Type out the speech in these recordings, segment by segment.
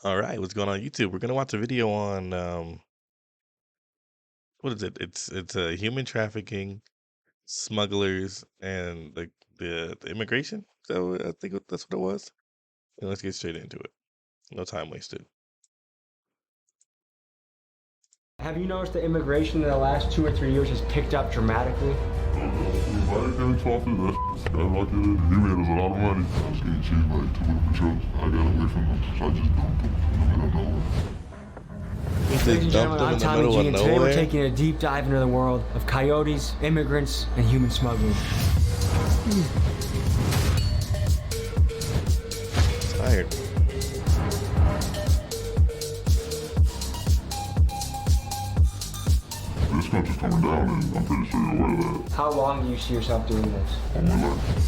All right, what's going on YouTube? We're gonna watch a video on what is it? It's a human trafficking, smugglers, and the immigration. So I think that's what it was. And let's get straight into it. No time wasted. Have you noticed that immigration in the last 2 or 3 years has picked up dramatically? He made us a lot of money. I was getting cheap like 2 little patrols. I got away from them, so I just dumped them in the middle of nowhere. Ladies and gentlemen, I'm Tommy G, and today we're taking a deep dive into the world of coyotes, immigrants, and human smuggling. Tired. This country's coming down, and I'm pretty sure you're aware of that. How long do you see yourself doing this? All my life.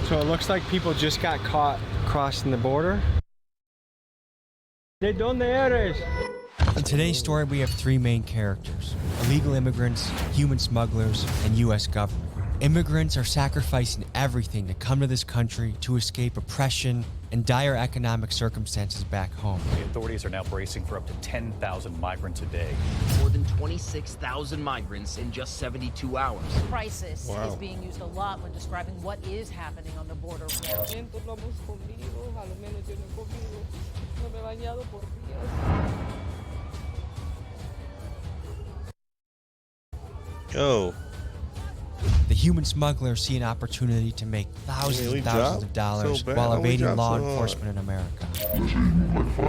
So it looks like people just got caught crossing the border. ¿De dónde eres? In today's story, we have 3 main characters: illegal immigrants, human smugglers, and U.S. government. Immigrants are sacrificing everything to come to this country to escape oppression and dire economic circumstances back home. The authorities are now bracing for up to 10,000 migrants a day. More than 26,000 migrants in just 72 hours. Crisis Wow. is being used a lot when describing what is happening on the border. Yo, The human smugglers see an opportunity to make thousands we and thousands dropped of dollars so bad. while How we evading dropped law so hard? enforcement in America. Let's say you move like 5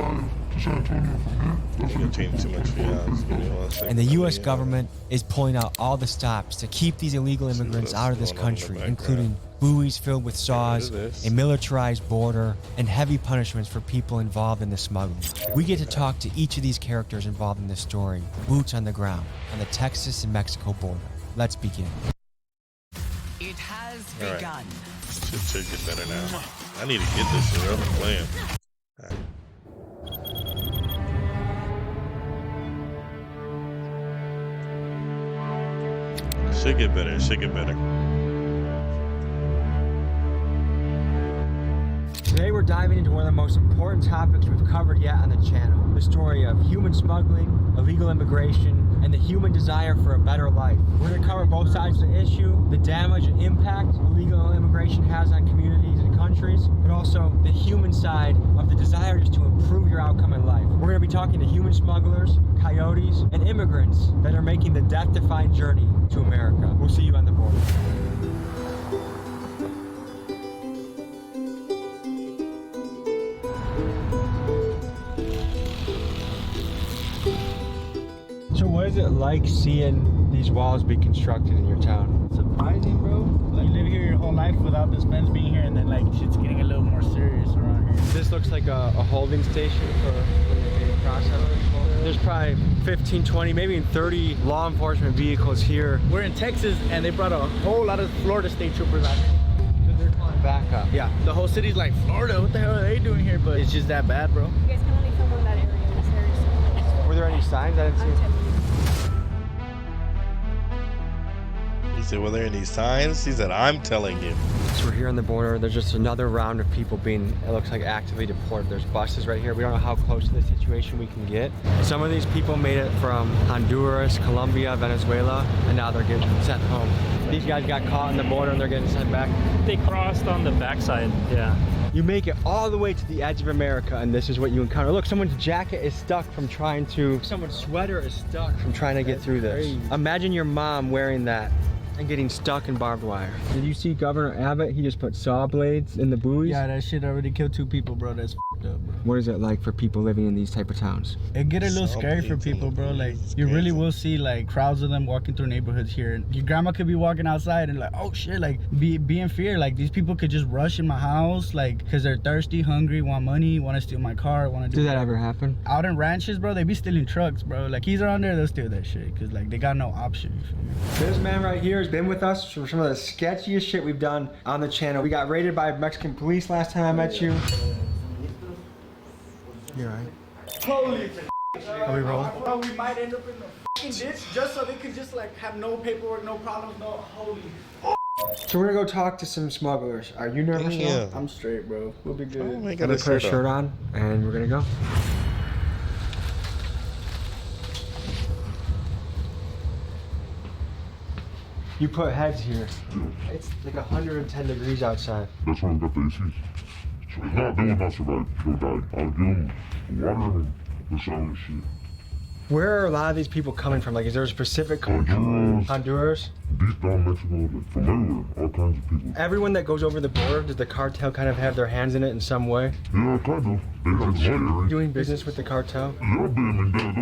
to San Antonio from here. That's you change too much for y'all. And the U.S. government is pulling out all the stops to keep these illegal immigrants what's out of this going on in the country, background. including buoys filled with saws, Look at this. a militarized border, and heavy punishments for people involved in the smuggling. We get to talk to each of these characters involved in this story, boots on the ground, on the Texas and Mexico border. Let's begin. It has All right. begun. Should get better now. I need to get this shit. I'm playing. All right. Should get better. Should get better. Today we're diving into one of the most important topics we've covered yet on the channel. The story of human smuggling, illegal immigration, and the human desire for a better life. We're going to cover both sides of the issue, the damage and impact illegal immigration has on communities and countries, but also the human side of the desire just to improve your outcome in life. We're going to be talking to human smugglers, coyotes, and immigrants that are making the death-defying journey to America. We'll see you on the border. So what is it like seeing these walls be constructed in your town? Surprising, bro. Like, you live here your whole life without this fence being here, and then like shit's getting a little more serious around here. This looks like a holding station for when they're getting crossed over this border. There's probably 15, 20, maybe even 30 law enforcement vehicles here. We're in Texas, and they brought a whole lot of Florida state troopers out here. They're calling backup. Yeah, the whole city's like, Florida, what the hell are they doing here? But it's just that bad, bro. You guys can only film in that area. It's very safe. Were there any signs? I didn't I'm see. telling you. He said, "Were there any signs?" He said, "I'm telling you." So we're here on the border. There's just another round of people being, it looks like, actively deported. There's buses right here. We don't know how close to the situation we can get. Some of these people made it from Honduras, Colombia, Venezuela, and now they're getting sent home. These guys got caught on the border and they're getting sent back. They crossed on the backside, yeah. You make it all the way to the edge of America and this is what you encounter. Look, someone's jacket is stuck from trying to, someone's sweater is stuck from trying to get through this. crazy. Imagine your mom wearing that and getting stuck in barbed wire. Did you see Governor Abbott? He just put saw blades in the buoys. Yeah, that shit already killed 2 people, bro. That's f***ed up, bro. What is it like for people living in these type of towns? It get a little Some scary for people, people, bro. Like, it's you really crazy. will see like crowds of them walking through neighborhoods here. And your grandma could be walking outside and like, oh shit, like be in fear. Like, these people could just rush in my house, like, because they're thirsty, hungry, want money, want to steal my car, want to do Did that whatever. ever happen? Out in ranches, bro, they be stealing trucks, bro. Like, keys are on there, they'll steal that shit because like they got no option. You feel me? This man right here has been with us for some of the sketchiest shit we've done on the channel. We got raided by Mexican police last time I met you. You're right. Holy Are we rolling? bro, we might end up in the fucking ditch just so they could just like have no paperwork, no problems, no holy So we're gonna go talk to some smugglers. Are you nervous? Yeah. I'm straight, bro. We'll be good. Oh, I I'm got gonna a put a shirt shirt on. on, and we're gonna go. You put heads here. It's like 110 degrees outside. That's why we got the ACs. So they will not survive. They'll die. I'll give them water and the shower shit. Where are a lot of these people coming from? Like, is there a specific Honduras. Honduras? Deep down Mexico, like, from everywhere, all kinds of people. Everyone that goes over the border, does the cartel kind of have their hands in it in some way? Yeah, kind of. They got money. Doing business with the cartel? Yeah, baby, they'll pay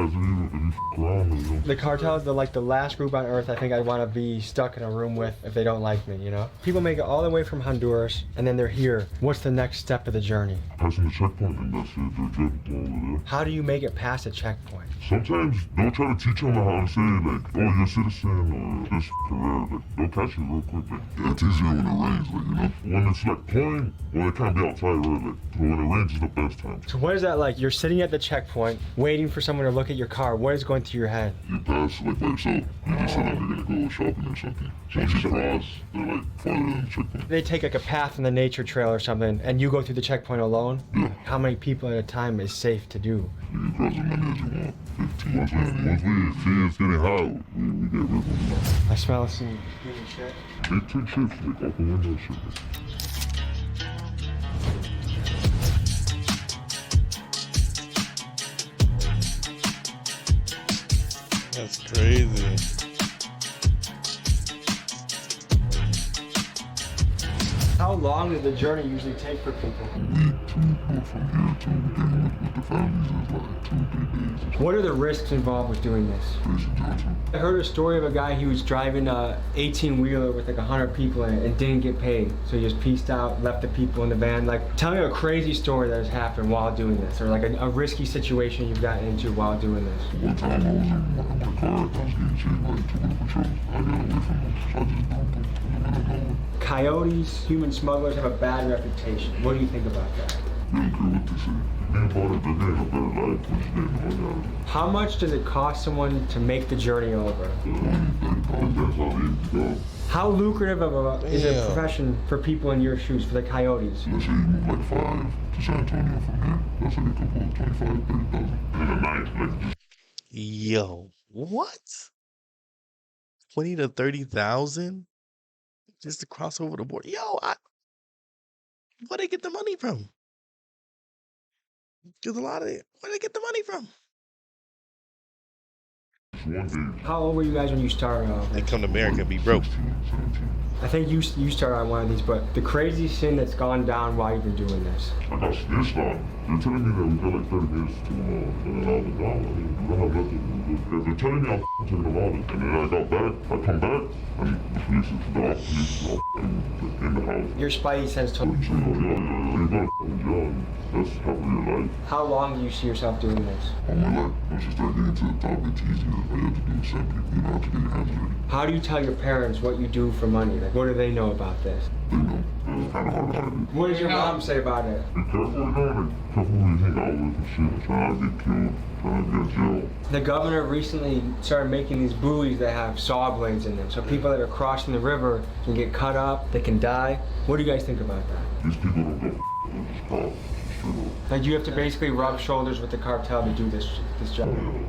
us if you f around with them. The cartel is like the last group on earth I think I'd want to be stuck in a room with if they don't like me, you know? People make it all the way from Honduras, and then they're here. What's the next step of the journey? Passing the checkpoint, and that's it. They're good over there. How do you make it past a checkpoint? Sometimes they'll try to teach them how to say, like, oh, you're a citizen, or this career. Like, they'll catch you real quick. Like, yeah, it's easier when it rains, like, you know? When it's, like, pouring, well, it can't be outside, right? Like, but when it rains is the best time. So what is that like? You're sitting at the checkpoint, waiting for someone to look at your car. What is going through your head? You pass, like, by yourself. You just say, like, you're gonna go shopping or something. Once you cross, they're, like, farther than the checkpoint. They take like a path in the nature trail or something, and you go through the checkpoint alone? Yeah. How many people at a time is safe to do? You can cross as many as you want. 15. Once we see it's getting hot, we get rid of them. I smell some human shit. They take shifts, like, open window shit. That's crazy. How long does the journey usually take for people? From here to with the families is like 2-3 days. What are the risks involved with doing this? I heard a story of a guy who was driving a 18-wheeler with like 100 people in it and didn't get paid. So he just pieced out, left the people in the van. Like, tell me a crazy story that has happened while doing this, or like a risky situation you've gotten into while doing this. One time I was in my car, I was getting chased by 2 border patrols. I got away from them, so I just dumped them. Coyotes, human smugglers have a bad reputation. What do you think about that? They don't care what they say. Being part of the game, a better life, which they know about. How much does it cost someone to make the journey over? That's how they go. How lucrative of a is a Yeah. profession for people in your shoes, for the coyotes? Let's say you move like 5 to San Antonio from there. That's how you can pull 25, 30,000 in a night. Like, just Yo, what? 20 to 30,000 just to cross over the border. Yo, where they get the money from? Because a lot of it, where they get the money from? one day. How old were you guys when you started off? They come to America and be broke. 16, 17. I think you started on one of these, but the craziest thing that's gone down while you've been doing this. I got snitched on. They're telling me that we got like 30 minutes to and then I was like, no, I mean, we don't have nothing. If they're telling me I'm taking them out, and then I got back, I come back, and the police is all in the house. Your spidey sense told And so, yeah, you got jail. That's half of your life. How long do you see yourself doing this? All my life, once you start getting to the top, it's easier. All you have to do is simply, you don't have to get your hands dirty. How do you tell your parents what you do for money? Like, what do they know about this? They know. It's kind of hard to hide it. What does your mom say about it? Be careful, you know, like, careful who you hang out with and shit. Trying not to get killed, trying to get jail. The governor recently started making these buoys that have saw blades in them, so people that are crossing the river can get cut up, they can die. What do you guys think about that? These people don't go they're just cops. Straight up. Like, you have to basically rub shoulders with the cartel to do this job.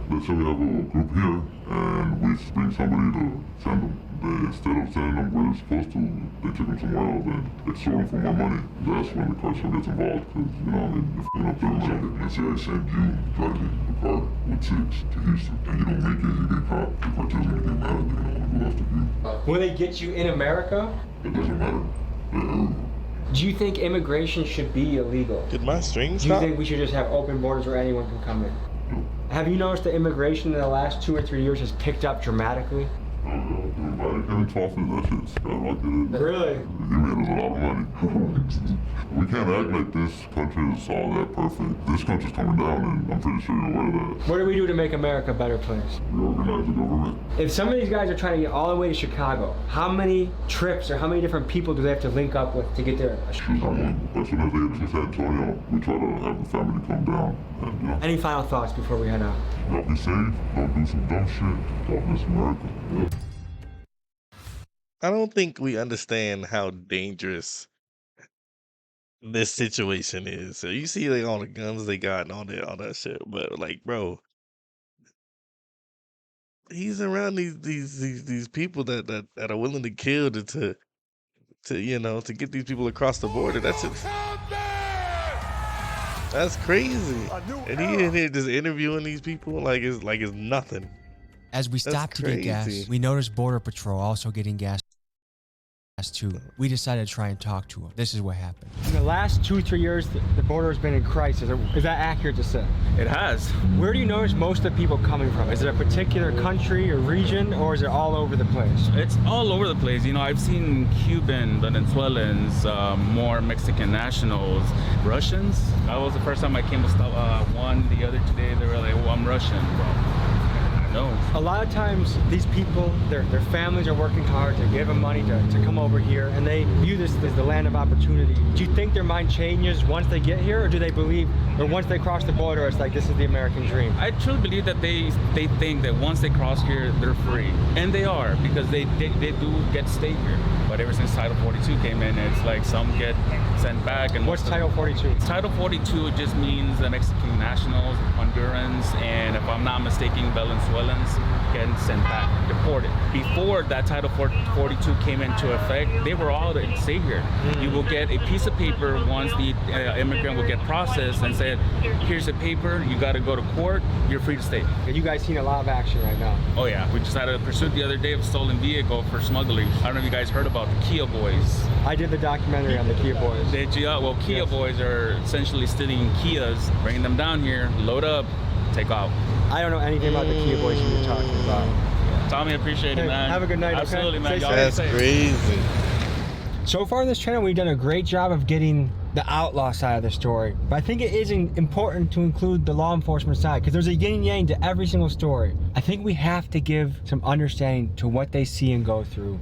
Let's say we have a group here and we bring somebody to send them. Instead of sending them where they're supposed to, they take them somewhere else and extort them for more money. That's when the cartel gets involved because, you know, if you're up there with something, let's say I send you driving a car with 6 to Houston and you don't make it, you get caught, the cartel's gonna get mad, they're gonna go after you. Will they get you in America? It doesn't matter. They're everywhere. Do you think immigration should be illegal? Did my string Do you stop? think we should just have open borders where anyone can come in? Have you noticed that immigration in the last 2 or 3 years has picked up dramatically? Every talk is that shit's skyrocketed. Really? He made us a lot of money. We can't act like this country is all that perfect. This country's coming down, and I'm pretty sure you're aware of that. What do we do to make America a better place? We organize the government. If some of these guys are trying to get all the way to Chicago, how many trips or how many different people do they have to link up with to get there? Choose someone. As soon as they get to San Antonio, we try to have the family come down. And, you know, Any final thoughts before we head out? y'all be safe. Don't do some dumb shit. God bless America. Yeah. I don't think we understand how dangerous this situation is. So you see like all the guns they got and all that shit, but like, bro, he's around these people that are willing to kill to get these people across the border. That's crazy. And he in here just interviewing these people like it's nothing. As we That's stopped to get gas, crazy. we noticed Border Patrol also getting gas too. We decided to try and talk to him. This is what happened. In the last 2-3 years, the border has been in crisis. Is that accurate to say? It has. Where do you notice most of the people coming from? Is it a particular country or region, or is it all over the place? It's all over the place. You know, I've seen Cuban, Venezuelans, more Mexican nationals, Russians. That was the first time I came to stop one. The other today, they were like, "Oh, I'm Russian." Well, no. A lot of times, these people, their families are working hard to give them money to come over here, and they view this as the land of opportunity. Do you think their mind changes once they get here, or do they believe, or once they cross the border, it's like this is the American dream? I truly believe that they think that once they cross here, they're free, and they are, because they do get to stay here. But ever since Title 42 came in, it's like some get sent back. And what's Title 42? Title 42 just means the Mexican nationals, Hondurans, and if I'm not mistaken, Venezuelans getting sent back, deported. Before that Title 42 came into effect, they were all to stay here. You will get a piece of paper once the immigrant will get processed and said, here's a paper, you got to go to court, you're free to stay. You guys seen a lot of action right now. Oh yeah, we just had a pursuit the other day of a stolen vehicle for smuggling. I don't know if you guys heard about the Kia Boys. I did the documentary on the Kia Boys. Did you? Well, Kia Boys are essentially stealing Kias, bringing them down here, load up, take off. I don't know anything about the Kia Boys you're talking about. Tommy, appreciate it, man. Have a good night. Absolutely, okay? man. That's crazy. So far in this channel, we've done a great job of getting the outlaw side of the story. But I think it is important to include the law enforcement side, because there's a yin yang to every single story. I think we have to give some understanding to what they see and go through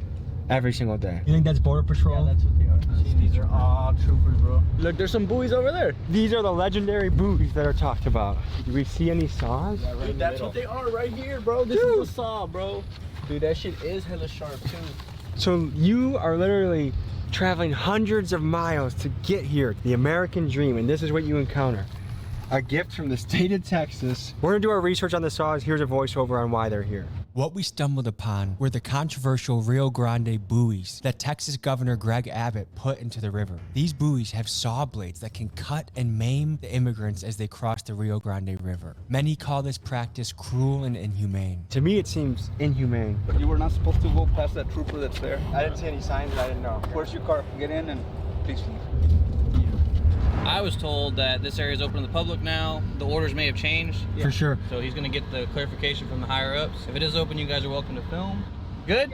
every single day. You think that's Border Patrol? Yeah, that's what they are. These are all troopers, bro. Look, there's some buoys over there. These are the legendary buoys that are talked about. Do we see any saws? Yeah, dude, that's what they are right here, bro. This is the saw, bro. Dude, that shit is hella sharp, too. So you are literally traveling hundreds of miles to get here, the American dream, and this is what you encounter. A gift from the state of Texas. We're gonna do our research on the saws. Here's a voiceover on why they're here. What we stumbled upon were the controversial Rio Grande buoys that Texas Governor Greg Abbott put into the river. These buoys have saw blades that can cut and maim the immigrants as they cross the Rio Grande River. Many call this practice cruel and inhumane. To me, it seems inhumane. You were not supposed to go past that trooper that's there. I didn't see any signs, I didn't know. Where's your car? Get in and please leave. I was told that this area is open to the public now. The orders may have changed. For sure. So he's going to get the clarification from the higher ups. If it is open, you guys are welcome to film. Good?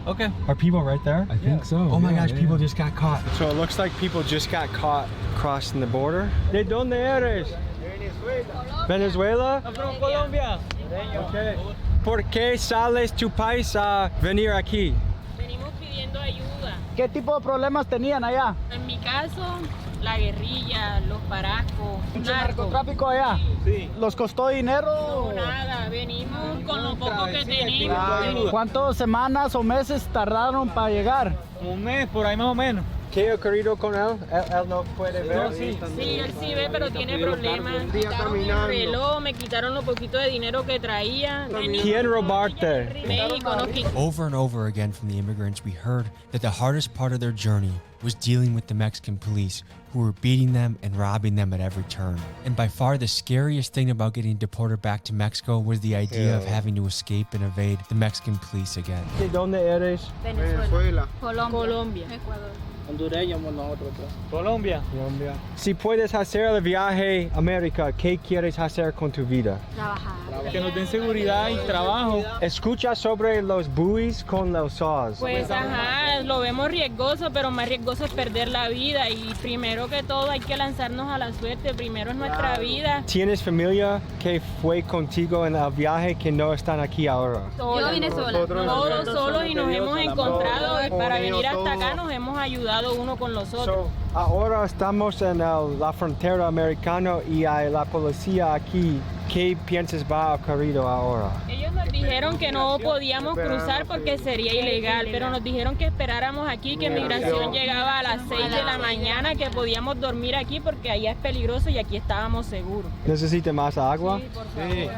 Okay. Are people right there? I think so. Oh my gosh, people just got caught. So it looks like people just got caught crossing the border. ¿De dónde eres? Venezuela. Venezuela? I'm from Colombia. Okay. ¿Por qué sales tu país a venir aquí? Venimos pidiendo ayuda. ¿Qué tipo de problemas tenían allá? En mi caso, la guerrilla, los paracos, ¿Mucho narcotráfico allá? Sí. ¿Los costó dinero? No, nada, venimos con lo poco que tenemos. ¿Cuántas semanas o meses tardaron para llegar? Un mes, por ahí más o menos. ¿Qué ha ocurrido con él? Él no puede ver. Sí, él sí ve, pero tiene problemas. Me quitaron el reloj, me quitaron lo poquito de dinero que traía. ¿Quién robarte? México nos quitó. Over and over again from the immigrants, we heard that the hardest part of their journey was dealing with the Mexican police, who were beating them and robbing them at every turn. And by far the scariest thing about getting deported back to Mexico was the idea of having to escape and evade the Mexican police again. ¿De dónde eres? Venezuela. Colombia. Ecuador. Hondureños nosotros. Colombia. Colombia. Si puedes hacer el viaje a América, ¿qué quieres hacer con tu vida? Trabajar. Que nos den seguridad y trabajo. Escucha sobre los buoys con los saws. Pues ajá, lo vemos riesgoso, pero más riesgoso es perder la vida y primero que todo hay que lanzarnos a la suerte, primero es nuestra vida. ¿Tienes familia que fue contigo en el viaje que no están aquí ahora? Yo vine sola. Todos solos y nos hemos encontrado y para venir hasta acá nos hemos ayudado ayudado uno con los otros. Ahora estamos en la frontera americana y hay la policía aquí. ¿Qué piensas va a ocurrir ahora? Ellos nos dijeron que no podíamos cruzar porque sería ilegal, pero nos dijeron que esperáramos aquí, que migración llegaba a las 6 de la mañana, que podíamos dormir aquí porque allá es peligroso y aquí estábamos seguros. ¿Necesita más agua? Sí, por favor.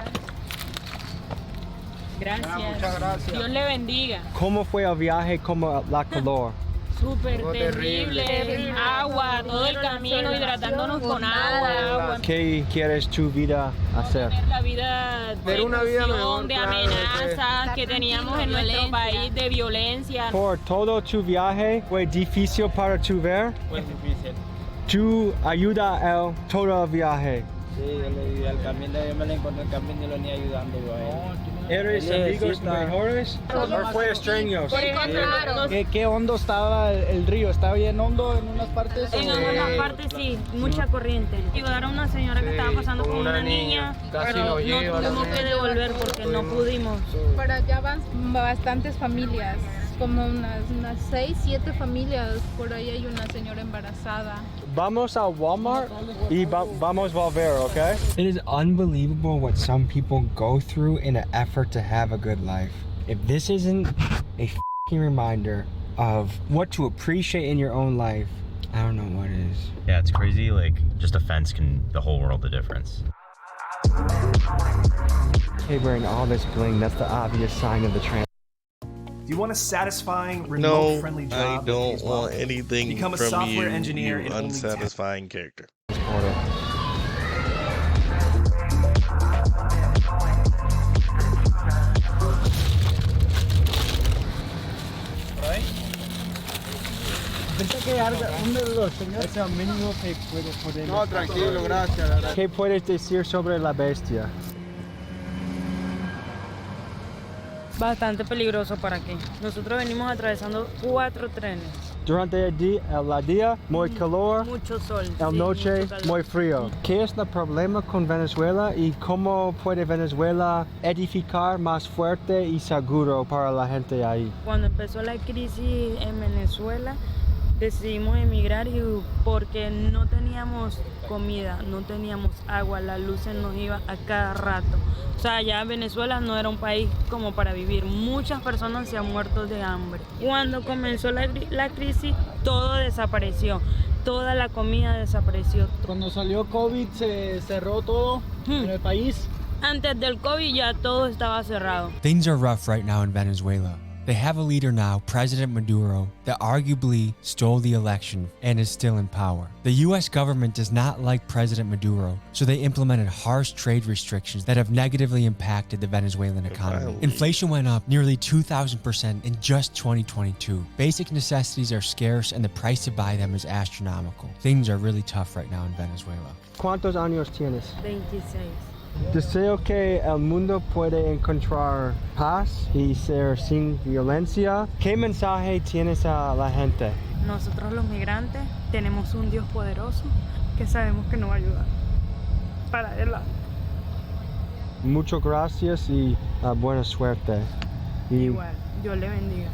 Gracias. Muchas gracias. Dios le bendiga. ¿Cómo fue el viaje? ¿Cómo la calor? Súper terrible. Agua, todo el camino hidratándonos con agua. ¿Qué quieres tu vida hacer? Tener la vida de reclusión, de amenazas que teníamos en nuestro país, de violencia. Por todo tu viaje, ¿fue difícil para tu ver? Fue difícil. ¿Tu ayuda el todo el viaje? Sí, yo le ayudé al camino, yo me lo encontré en el camino y lo venía ayudando yo a él. ¿Eres amigos mejores? ¿O fue extraños? ¿Qué hondo estaba el río? ¿Estaba bien hondo en unas partes? En algunas partes sí, mucha corriente. Ayudaron a una señora que estaba pasando con una niña, pero no tuvimos que devolver porque no pudimos. Para allá van bastantes familias, como unas 6, 7 familias. Por ahí hay una señora embarazada. Vamos a Walmart y vamos a volver, okay? It is unbelievable what some people go through in an effort to have a good life. If this isn't a f***ing reminder of what to appreciate in your own life, I don't know what is. Yeah, it's crazy. Like, just a fence can the whole world a difference. Hey, wearing all this bling, that's the obvious sign of the trans. Do you want a satisfying, remote-friendly job? I don't want anything Become a from software you, engineer you in only unsatisfying character. Pensé que uno de los señores sea mínimo que puede poner. No, tranquilo, gracias. ¿Qué puedes decir sobre la bestia? Bastante peligroso para aquí. Nosotros venimos atravesando 4 trenes. Durante el día, muy calor. Mucho sol. La noche, muy frío. ¿Qué es el problema con Venezuela y cómo puede Venezuela edificar más fuerte y seguro para la gente ahí? Cuando empezó la crisis en Venezuela, decidimos emigrar porque no teníamos comida, no teníamos agua, la luz se nos iba a cada rato. O sea, ya Venezuela no era un país como para vivir. Muchas personas se han muerto de hambre. Cuando comenzó la crisis, todo desapareció. Toda la comida desapareció. Cuando salió COVID, se cerró todo en el país. Antes del COVID ya todo estaba cerrado. Things are rough right now in Venezuela. They have a leader now, President Maduro, that arguably stole the election and is still in power. The US government does not like President Maduro, so they implemented harsh trade restrictions that have negatively impacted the Venezuelan economy. Inflation went up nearly 2,000% in just 2022. Basic necessities are scarce and the price to buy them is astronomical. Things are really tough right now in Venezuela. ¿Cuántos años tienes? 26. Deseo que el mundo pueda encontrar paz y ser sin violencia. ¿Qué mensaje tienes a la gente? Nosotros los migrantes tenemos un Dios poderoso que sabemos que nos va a ayudar. Para adelante. Muchas gracias y buena suerte. Igual, Dios le bendiga.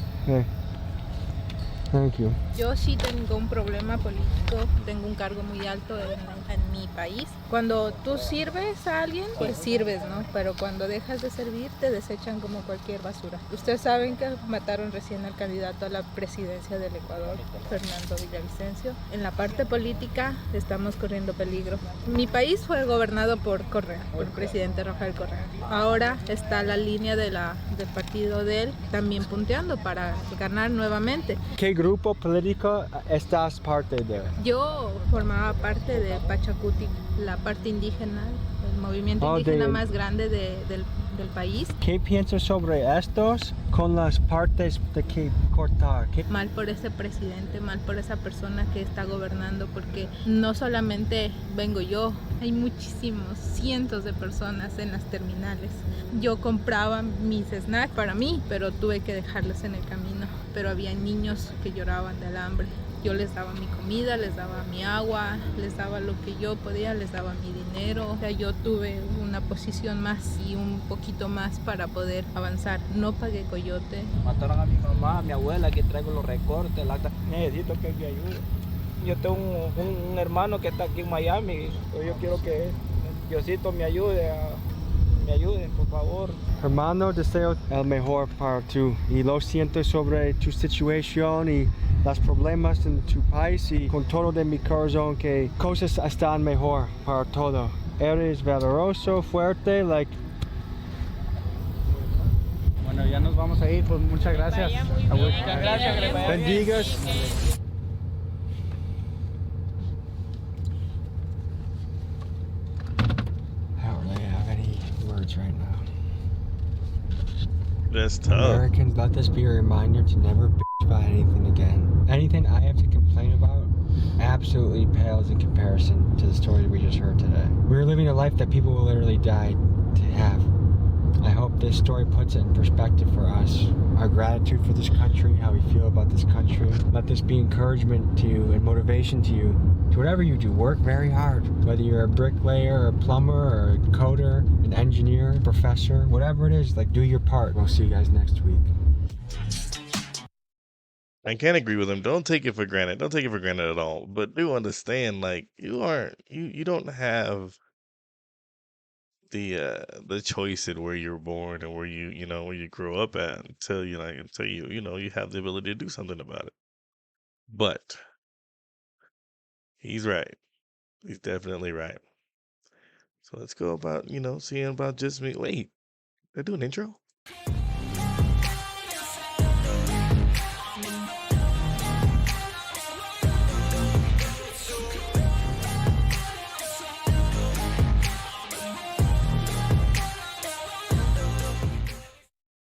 Thank you. Yo sí tengo un problema político, tengo un cargo muy alto en mi país. Cuando tú sirves a alguien, pues sirves, ¿no? Pero cuando dejas de servir, te desechan como cualquier basura. Ustedes saben que mataron recién al candidato a la presidencia del Ecuador, Fernando Villavicencio. En la parte política estamos corriendo peligro. Mi país fue gobernado por Correa, por el presidente Rafael Correa. Ahora está la línea del partido de él también punteando para ganar nuevamente. ¿Qué grupo político estás parte de? Yo formaba parte de Pachacuti, la parte indígena, el movimiento indígena más grande del país. ¿Qué piensas sobre estos con las partes de que cortar? Mal por ese presidente, mal por esa persona que está gobernando, porque no solamente vengo yo, hay muchísimos, cientos de personas en las terminales. Yo compraba mis snacks para mí, pero tuve que dejarlos en el camino. pero había niños que lloraban del hambre. Yo les daba mi comida, les daba mi agua, les daba lo que yo podía, les daba mi dinero. O sea, yo tuve una posición más y un poquito más para poder avanzar. No pagué coyote. Mataron a mi mamá, a mi abuela, aquí traigo los recortes, el acta. Necesito que me ayude. Yo tengo un hermano que está aquí en Miami, pero yo quiero que Diosito me ayude por favor. Hermano, deseo el mejor para tú y lo siento sobre tu situación y los problemas en tu país y con todo de mi corazón que cosas están mejor para todo. Eres valeroso, fuerte, like. Bueno, ya nos vamos a ir, pues muchas gracias. Muchas gracias, que le vaya bien. Bendigas. I don't really have any words right now. That's tough. Americans, let this be a reminder to never bitch about anything again. Anything I have to complain about absolutely pales in comparison to the story we just heard today. We're living a life that people will literally die to have. I hope this story puts it in perspective for us. Our gratitude for this country, how we feel about this country. Let this be encouragement to you and motivation to you. To whatever you do, work very hard. Whether you're a bricklayer, or a plumber, or a coder, an engineer, professor, whatever it is, like do your part. We'll see you guys next week. I can't agree with him. Don't take it for granted. Don't take it for granted at all. But do understand, like you don't have the choice in where you're born and where where you grow up at until you have the ability to do something about it. But he's right. He's definitely right. So let's go about seeing about just me. Wait, they do an intro?